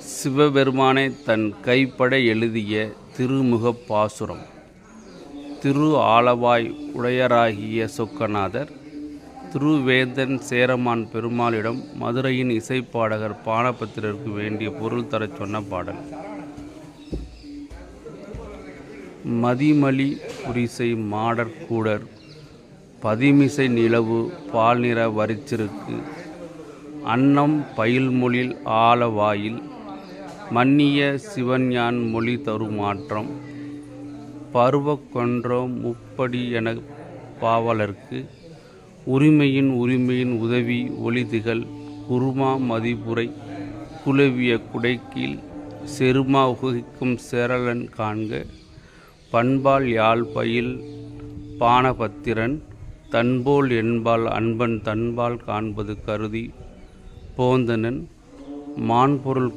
சிவபெருமானே தன் கைப்பட எழுதிய திருமுகப் பாசுரம். திரு ஆலவாய் உடையராகிய சொக்கநாதர் திருவேந்தன் சேரமான் பெருமாளிடம் மதுரையின் இசைப்பாடகர் பாணபத்திரருக்கு வேண்டிய பொருள் தரச் சொன்ன பாடல். மதிமலி புரிசை மாடற் கூடர் பதிமிசை நிலவு பால்நிற வரிச்சிருக்கு அன்னம் பயில்மொழில் ஆலவாயில் மன்னிய சிவன்யான் மொழி தருமாற்றம் பருவக்கொன்றோ முப்படி என பாவலர்க்கு உரிமையின் உதவி ஒளிதிகள் குருமா மதிபுரை குலவிய குடைக்கீழ் செருமா உகிக்கும் சேரலன் காண்க பண்பால் யாழ் பயில் பாணபத்திரன் தன்போல் என்பால் அன்பன் தன்பால் காண்பது கருதி போந்தனன் மான்பொருள்